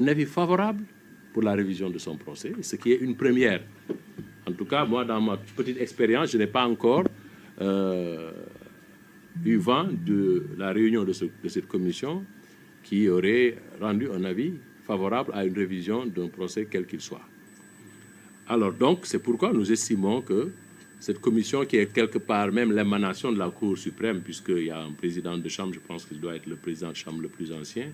un avis favorable pour la révision de son procès, ce qui est une première. En tout cas, moi, dans ma petite expérience, je n'ai pas encore eu vent de la réunion de cette commission qui aurait rendu un avis favorable à une révision d'un procès quel qu'il soit. Alors donc, c'est pourquoi nous estimons que cette commission, qui est quelque part même l'émanation de la Cour suprême, puisqu'il y a un président de chambre, je pense qu'il doit être le président de chambre le plus ancien,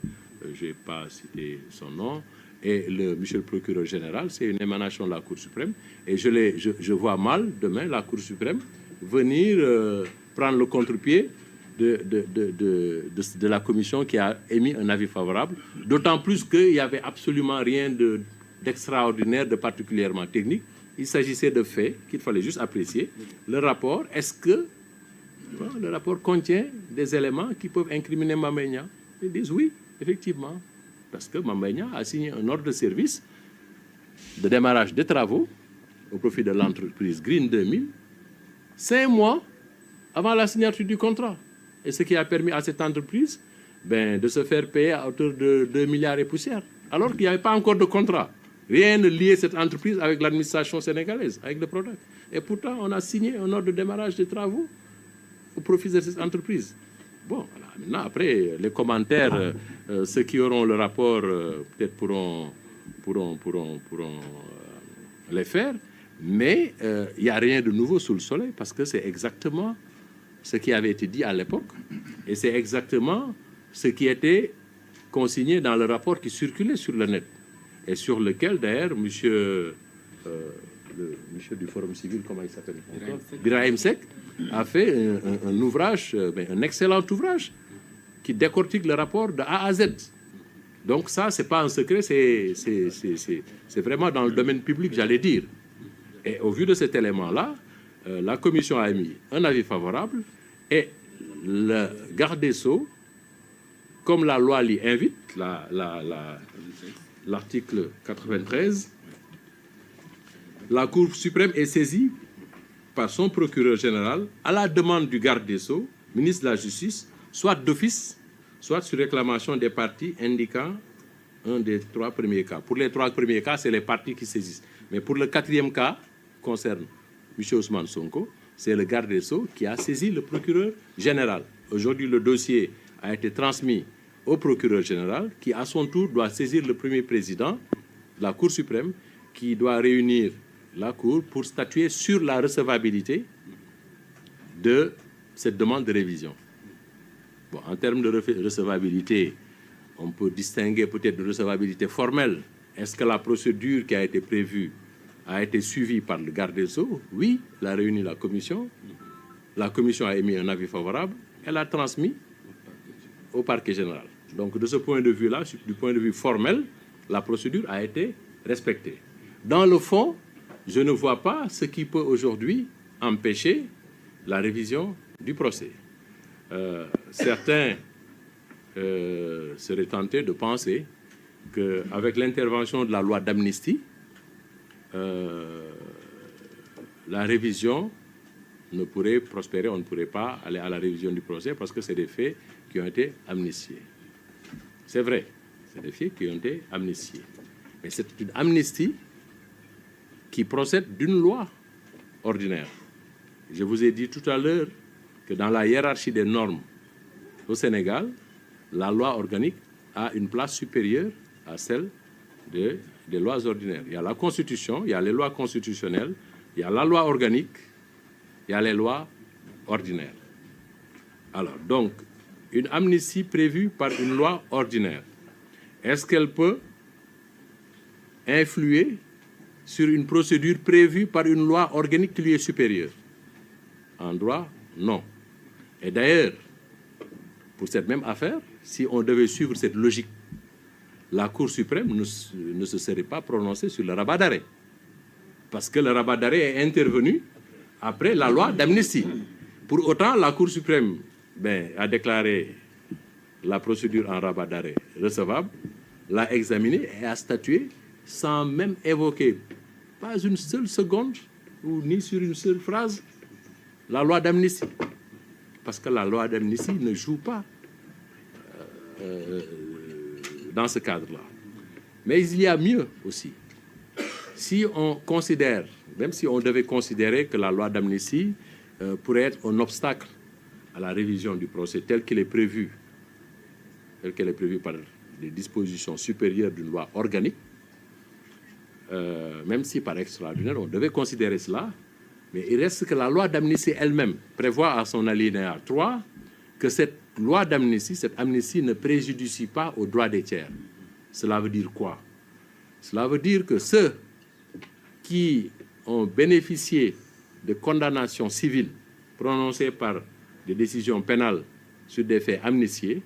je n'ai pas cité son nom, et monsieur le procureur général, c'est une émanation de la Cour suprême, et je vois mal demain la Cour suprême venir prendre le contre-pied de la commission qui a émis un avis favorable, d'autant plus qu'il n'y avait absolument rien d'extraordinaire, de particulièrement technique. Il s'agissait de faits qu'il fallait juste apprécier. Le rapport, est-ce que le rapport contient des éléments qui peuvent incriminer Mame Mbaye Niang? Ils disent oui, effectivement, parce que Mame Mbaye Niang a signé un ordre de service de démarrage des travaux au profit de l'entreprise Green 2000, 5 mois avant la signature du contrat. Et ce qui a permis à cette entreprise de se faire payer à hauteur de 2 milliards et poussière, alors qu'il n'y avait pas encore de contrat. Rien ne liait cette entreprise avec l'administration sénégalaise, avec le Prodac. Et pourtant, on a signé un ordre de démarrage des travaux au profit de cette entreprise. Bon, voilà. Maintenant, après, les commentaires, ceux qui auront le rapport, peut-être pourront les faire, mais il n'y a rien de nouveau sous le soleil, parce que c'est exactement ce qui avait été dit à l'époque, et c'est exactement ce qui était consigné dans le rapport qui circulait sur le net, et sur lequel, d'ailleurs, monsieur du Forum civil, comment il s'appelle, Birahim Seck, a fait un ouvrage, un excellent ouvrage, qui décortique le rapport de A à Z. Donc ça, c'est pas un secret, c'est vraiment dans le domaine public, j'allais dire. Et au vu de cet élément-là, la commission a émis un avis favorable, et le garde des Sceaux, comme la loi l'y invite, l'article 93, la Cour suprême est saisie par son procureur général à la demande du garde des Sceaux, ministre de la Justice, soit d'office, soit sur réclamation des parties indiquant un des 3 premiers cas. Pour les 3 premiers cas, c'est les parties qui saisissent. Mais pour le 4e cas, concerne M. Ousmane Sonko, c'est le garde des Sceaux qui a saisi le procureur général. Aujourd'hui, le dossier a été transmis au procureur général, qui à son tour doit saisir le premier président de la Cour suprême, qui doit réunir la Cour pour statuer sur la recevabilité de cette demande de révision. Bon, en termes de recevabilité, on peut distinguer peut-être de recevabilité formelle. Est-ce que la procédure qui a été prévue a été suivie par le garde des Sceaux? Oui, elle a réuni la commission. La commission a émis un avis favorable. Elle a transmis au parquet général. Donc, de ce point de vue-là, du point de vue formel, la procédure a été respectée. Dans le fond, je ne vois pas ce qui peut aujourd'hui empêcher la révision du procès. Certains seraient tentés de penser qu'avec l'intervention de la loi d'amnistie, la révision ne pourrait prospérer, on ne pourrait pas aller à la révision du procès parce que c'est des faits qui ont été amnistiés. C'est vrai, c'est des faits qui ont été amnistiés. Mais c'est une amnistie qui procède d'une loi ordinaire. Je vous ai dit tout à l'heure que dans la hiérarchie des normes au Sénégal, la loi organique a une place supérieure à celle des lois ordinaires. Il y a la Constitution, il y a les lois constitutionnelles, il y a la loi organique, il y a les lois ordinaires. Alors, donc, une amnistie prévue par une loi ordinaire, est-ce qu'elle peut influer sur une procédure prévue par une loi organique qui lui est supérieure? En droit, non. Et d'ailleurs, pour cette même affaire, si on devait suivre cette logique, la Cour suprême ne se serait pas prononcée sur le rabat d'arrêt. Parce que le rabat d'arrêt est intervenu après la loi d'amnistie. Pour autant, la Cour suprême a déclaré la procédure en rabat d'arrêt recevable, l'a examinée et a statué sans même évoquer pas une seule seconde ou ni sur une seule phrase la loi d'amnistie. Parce que la loi d'amnistie ne joue pas dans ce cadre-là. Mais il y a mieux aussi. Si on considère, même si on devait considérer que la loi d'amnistie pourrait être un obstacle à la révision du procès telle qu'elle est prévue par des dispositions supérieures d'une loi organique, même si par extraordinaire on devait considérer cela, mais il reste que la loi d'amnistie elle-même prévoit à son alinéa 3 que cette loi d'amnistie, cette amnistie ne préjudicie pas aux droits des tiers. Cela veut dire quoi? Cela veut dire que ceux qui ont bénéficié de condamnations civiles prononcées par des décisions pénales sur des faits amnistiés,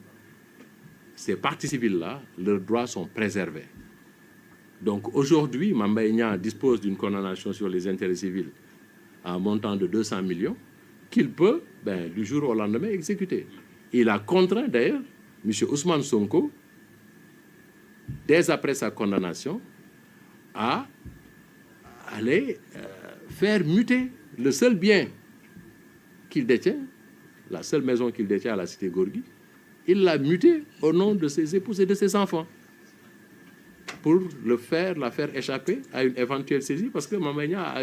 ces parties civiles-là, leurs droits sont préservés. Donc aujourd'hui, Mame Mbaye Niang dispose d'une condamnation sur les intérêts civils à un montant de 200 millions qu'il peut, du jour au lendemain, exécuter. Il a contraint d'ailleurs M. Ousmane Sonko, dès après sa condamnation, à aller faire muter le seul bien qu'il détient, la seule maison qu'il détient à la cité Gorgui. Il l'a muté au nom de ses épouses et de ses enfants pour la faire échapper à une éventuelle saisie, parce que Mame Mbaye Niang a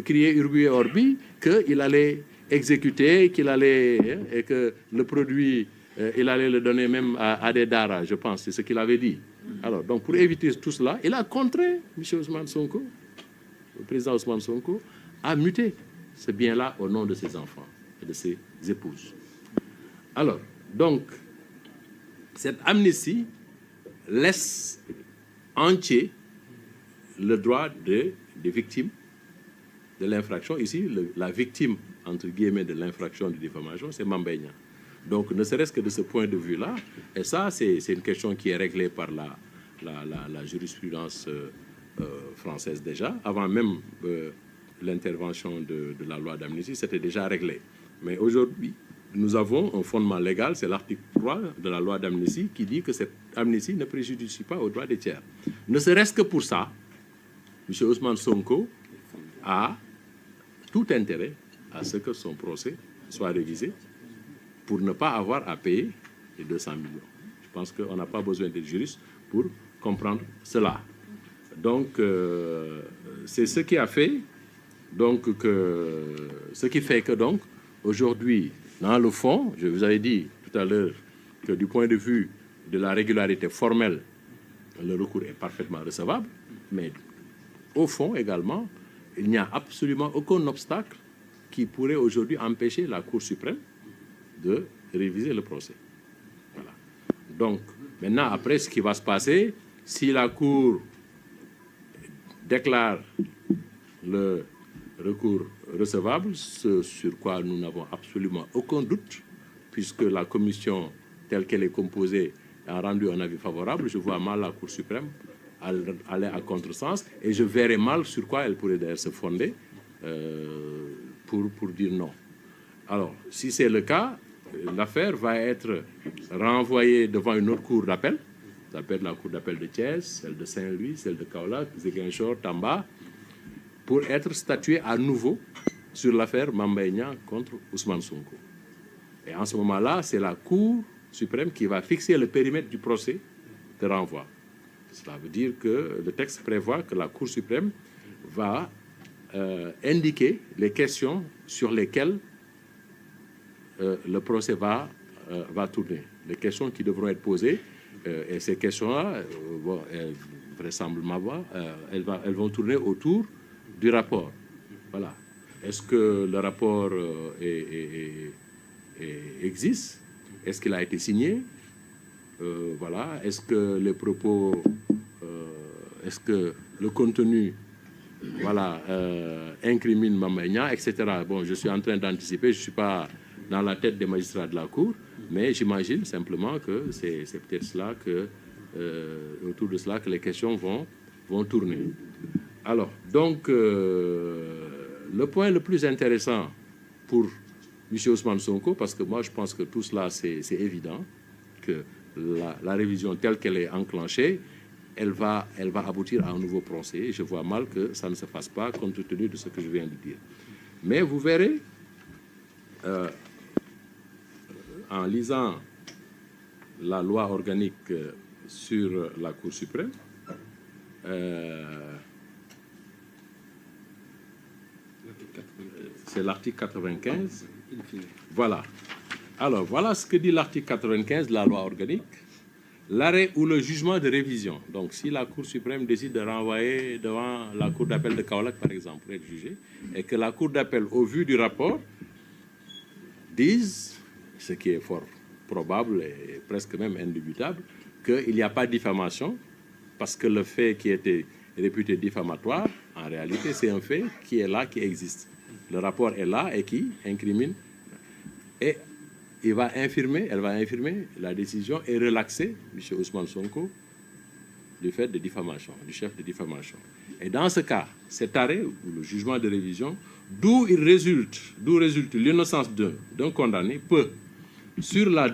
crié Urbi et Orbi qu'il allait exécuter, et que le produit, il allait le donner même à des daras, je pense, c'est ce qu'il avait dit. Alors, donc pour éviter tout cela, il a contraint M. Ousmane Sonko, le président Ousmane Sonko, à muter ce bien-là au nom de ses enfants et de ses épouses. Alors, donc, cette amnistie laisse entier le droit des victimes de l'infraction. Ici, la victime, entre guillemets, de l'infraction de diffamation, c'est Mame Mbaye Niang. Donc, ne serait-ce que de ce point de vue-là, et ça, c'est une question qui est réglée par la jurisprudence française déjà, avant même l'intervention de la loi d'amnistie, c'était déjà réglé. Mais aujourd'hui, nous avons un fondement légal, c'est l'article 3 de la loi d'amnistie qui dit que cette amnistie ne préjudicie pas aux droits des tiers. Ne serait-ce que pour ça, M. Ousmane Sonko a tout intérêt à ce que son procès soit révisé pour ne pas avoir à payer les 200 millions. Je pense qu'on n'a pas besoin d'être juriste pour comprendre cela. Donc, c'est ce qui a fait, ce qui fait que donc, aujourd'hui, dans le fond, je vous avais dit tout à l'heure que du point de vue de la régularité formelle, le recours est parfaitement recevable, mais au fond également, il n'y a absolument aucun obstacle qui pourrait aujourd'hui empêcher la Cour suprême de réviser le procès. Voilà. Donc, maintenant, après, ce qui va se passer, si la Cour déclare le recours recevable, ce sur quoi nous n'avons absolument aucun doute, puisque la commission telle qu'elle est composée a rendu un avis favorable, je vois mal la Cour suprême aller à contresens, et je verrai mal sur quoi elle pourrait d'ailleurs se fonder pour dire non. Alors, si c'est le cas, l'affaire va être renvoyée devant une autre cour d'appel, ça peut être la cour d'appel de Thiès, celle de Saint-Louis, celle de Kaolack, Ziguinchor, Tamba, pour être statué à nouveau sur l'affaire Mame Mbaye Niang contre Ousmane Sonko. Et en ce moment-là, c'est la Cour suprême qui va fixer le périmètre du procès de renvoi. Cela veut dire que le texte prévoit que la Cour suprême va indiquer les questions sur lesquelles le procès va tourner, les questions qui devront être posées, et ces questions-là, vraisemblablement, elles vont tourner autour du rapport. Voilà. Est-ce que le rapport existe? Est-ce qu'il a été signé? Voilà. Est-ce que les propos, est-ce que le contenu, voilà, incrimine Mame Mbaye Niang, etc. Bon, je suis en train d'anticiper, je ne suis pas dans la tête des magistrats de la Cour, mais j'imagine simplement que c'est peut-être cela que, autour de cela que les questions vont tourner. Alors, donc, le point le plus intéressant pour M. Ousmane Sonko, parce que moi je pense que tout cela c'est évident, que la révision telle qu'elle est enclenchée, elle va aboutir à un nouveau procès. Je vois mal que ça ne se fasse pas compte tenu de ce que je viens de dire. Mais vous verrez, en lisant la loi organique sur la Cour suprême, c'est l'article 95. Voilà. Alors, voilà ce que dit l'article 95 de la loi organique. L'arrêt ou le jugement de révision. Donc, si la Cour suprême décide de renvoyer devant la Cour d'appel de Kaolack, par exemple, pour être jugé, et que la Cour d'appel, au vu du rapport, dise, ce qui est fort probable et presque même indubitable, qu'il n'y a pas de diffamation, parce que le fait qui était réputé diffamatoire, en réalité, c'est un fait qui est là, qui existe. Le rapport est là et qui incrimine. Et elle va infirmer la décision et relaxer M. Ousmane Sonko du fait de diffamation, du chef de diffamation. Et dans ce cas, cet arrêt ou le jugement de révision, d'où résulte l'innocence d'un condamné, peut, sur sa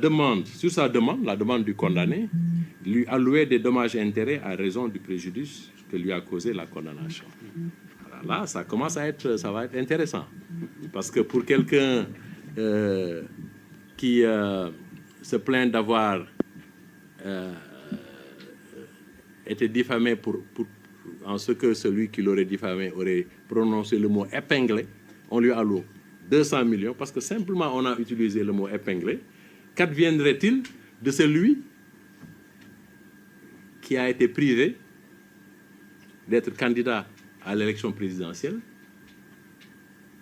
demande, la demande du condamné, lui allouer des dommages et intérêts à raison du préjudice que lui a causé la condamnation. Alors là, ça va être intéressant. Parce que pour quelqu'un qui se plaint d'avoir été diffamé en ce que celui qui l'aurait diffamé aurait prononcé le mot épinglé, on lui alloue 200 millions parce que simplement on a utilisé le mot épinglé. Qu'adviendrait-il de celui qui a été privé d'être candidat à l'élection présidentielle,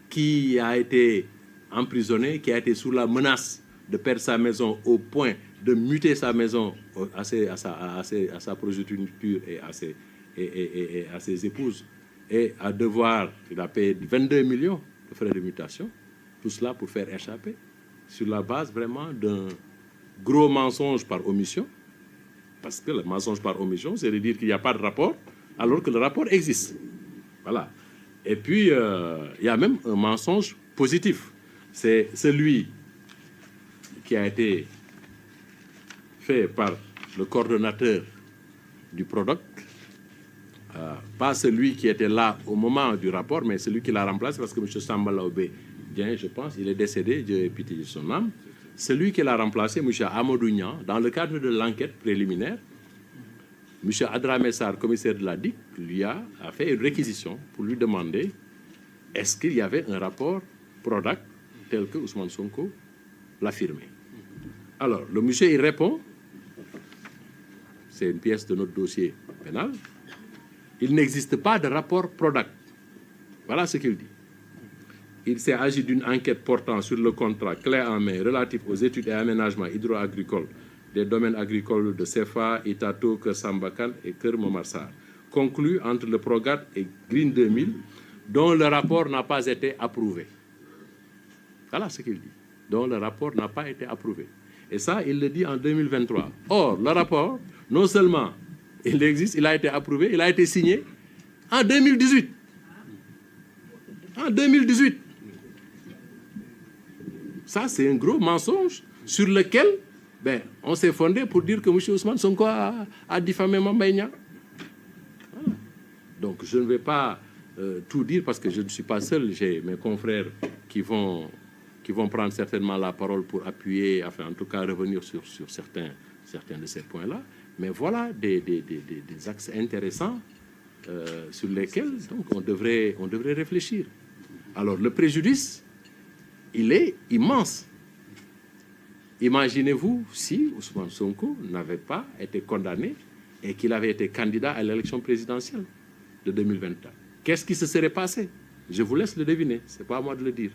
qui a été emprisonné, qui a été sous la menace de perdre sa maison au point de muter sa maison à sa progéniture et à ses épouses, et à devoir, il a payé 22 millions de frais de mutation, tout cela pour faire échapper, sur la base vraiment d'un gros mensonge par omission, parce que le mensonge par omission, c'est de dire qu'il n'y a pas de rapport, alors que le rapport existe. Voilà. Et puis, il y a même un mensonge positif. C'est celui qui a été fait par le coordonnateur du PRODOC, pas celui qui était là au moment du rapport, mais celui qui l'a remplacé, parce que M. Samba Laobé, je pense, il est décédé, Dieu ait pitié de son âme. Celui qui l'a remplacé, M. Amadou Niang, dans le cadre de l'enquête préliminaire, M. Adramé Sarr, commissaire de la DIC, lui a fait une réquisition pour lui demander est-ce qu'il y avait un rapport PRODAC tel que Ousmane Sonko l'affirmait. Alors, le monsieur, il répond, c'est une pièce de notre dossier pénal, il n'existe pas de rapport PRODAC. Voilà ce qu'il dit. Il s'est agi d'une enquête portant sur le contrat clé en main relatif aux études et aménagements hydro-agricoles des domaines agricoles de Sefa, Itato, Kersambakan et Kermomarsar, conclu entre le PROGAT et Green 2000, dont le rapport n'a pas été approuvé. Voilà ce qu'il dit, dont le rapport n'a pas été approuvé. Et ça, il le dit en 2023. Or, le rapport, non seulement il existe, il a été approuvé, il a été signé en 2018. En 2018. Ça, c'est un gros mensonge sur lequel on s'est fondé pour dire que M. Ousmane Sonko a diffamé Mame Niang. Voilà. Donc, je ne vais pas tout dire parce que je ne suis pas seul. J'ai mes confrères qui vont prendre certainement la parole pour appuyer, enfin, en tout cas, revenir sur certains de ces points-là. Mais voilà des axes intéressants sur lesquels donc, on devrait réfléchir. Alors, le préjudice, il est immense. Imaginez-vous si Ousmane Sonko n'avait pas été condamné et qu'il avait été candidat à l'élection présidentielle de 2024. Qu'est-ce qui se serait passé? Je vous laisse le deviner, ce n'est pas à moi de le dire.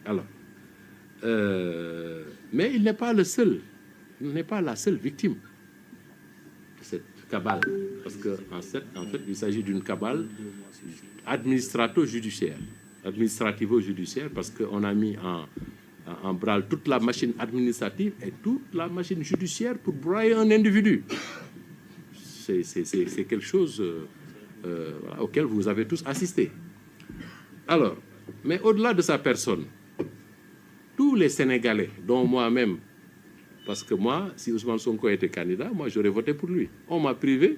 Alors, mais il n'est pas le seul, il n'est pas la seule victime de cette cabale, parce qu'en fait, il s'agit d'une cabale administrativo-judiciaire, parce qu'on a mis en branle toute la machine administrative et toute la machine judiciaire pour broyer un individu. C'est quelque chose auquel vous avez tous assisté. Alors, mais au-delà de sa personne, tous les Sénégalais, dont moi-même, parce que moi, si Ousmane Sonko était candidat, moi j'aurais voté pour lui. On m'a privé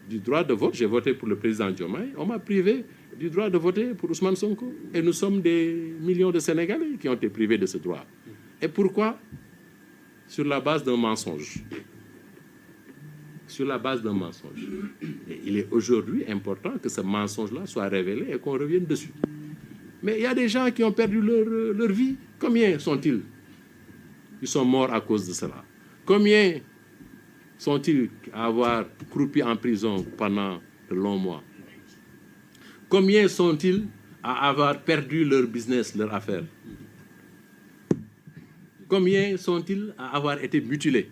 du droit de vote, j'ai voté pour le président Diomaye, on m'a privé du droit de voter pour Ousmane Sonko. Et nous sommes des millions de Sénégalais qui ont été privés de ce droit. Et pourquoi? Sur la base d'un mensonge. Sur la base d'un mensonge. Et il est aujourd'hui important que ce mensonge-là soit révélé et qu'on revienne dessus. Mais il y a des gens qui ont perdu leur vie. Combien sont-ils? Ils sont morts à cause de cela. Combien sont-ils à avoir croupi en prison pendant de longs mois? Combien sont-ils à avoir perdu leur business, leur affaire? Combien sont-ils à avoir été mutilés?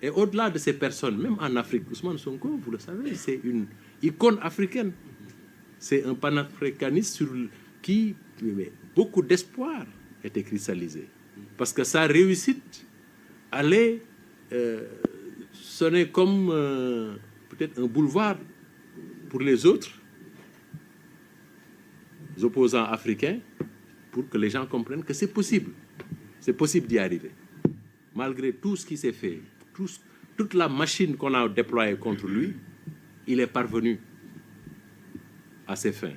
Et au-delà de ces personnes, même en Afrique, Ousmane Sonko, vous le savez, c'est une icône africaine. C'est un panafricaniste sur qui beaucoup d'espoir était cristallisé. Parce que sa réussite allait sonner comme peut-être un boulevard pour les autres opposants africains, pour que les gens comprennent que c'est possible. C'est possible d'y arriver. Malgré tout ce qui s'est fait, toute la machine qu'on a déployée contre lui, il est parvenu à ses fins.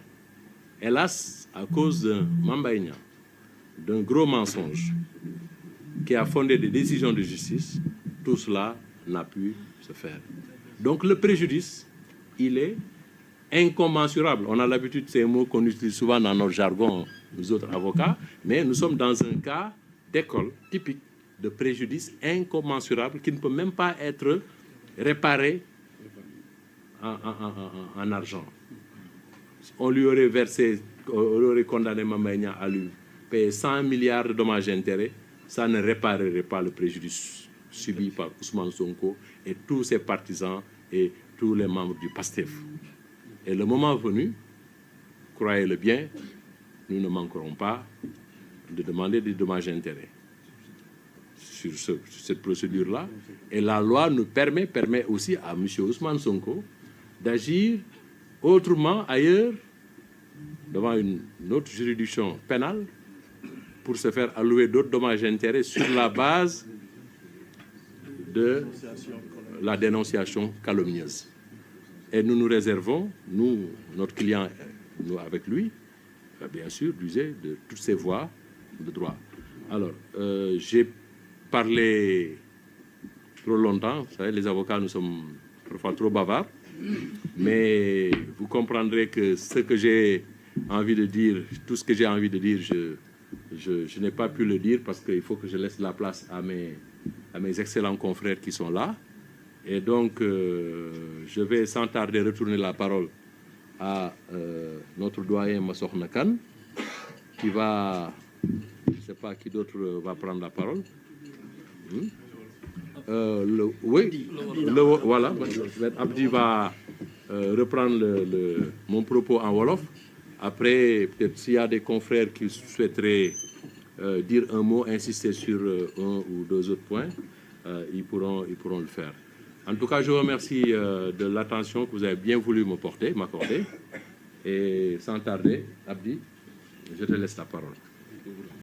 Hélas, à cause d'un Mamba Niang, d'un gros mensonge qui a fondé des décisions de justice, tout cela n'a pu se faire. Donc le préjudice, il est incommensurable. On a l'habitude, c'est un mot qu'on utilise souvent dans notre jargon, nous autres avocats, mais nous sommes dans un cas d'école typique de préjudice incommensurable qui ne peut même pas être réparé en argent. On lui aurait versé, on aurait condamné Mamba Niang à lui payer 100 milliards de dommages et intérêts, ça ne réparerait pas le préjudice subi par Ousmane Sonko et tous ses partisans et tous les membres du PASTEF. Et le moment venu, croyez-le bien, nous ne manquerons pas de demander des dommages et intérêts sur cette procédure-là. Et la loi nous permet aussi à M. Ousmane Sonko d'agir autrement ailleurs, devant une autre juridiction pénale, pour se faire allouer d'autres dommages et intérêts sur la base de la dénonciation calomnieuse. Et nous nous réservons, nous, notre client, nous avec lui, bien sûr, d'user de toutes ces voies de droit. Alors, j'ai parlé trop longtemps, vous savez, les avocats, nous sommes parfois trop bavards, mais vous comprendrez que ce que j'ai envie de dire, tout ce que j'ai envie de dire, je n'ai pas pu le dire parce qu'il faut que je laisse la place à mes excellents confrères qui sont là. Et donc, je vais sans tarder retourner la parole à notre doyen Massokhna Kane, qui va, je ne sais pas qui d'autre va prendre la parole. Voilà, Abdi va reprendre mon propos en Wolof. Après, peut-être s'il y a des confrères qui souhaiteraient dire un mot, insister sur un ou deux autres points, ils pourront le faire. En tout cas, je vous remercie de l'attention que vous avez bien voulu m'accorder. Et sans tarder, Abdi, je te laisse la parole.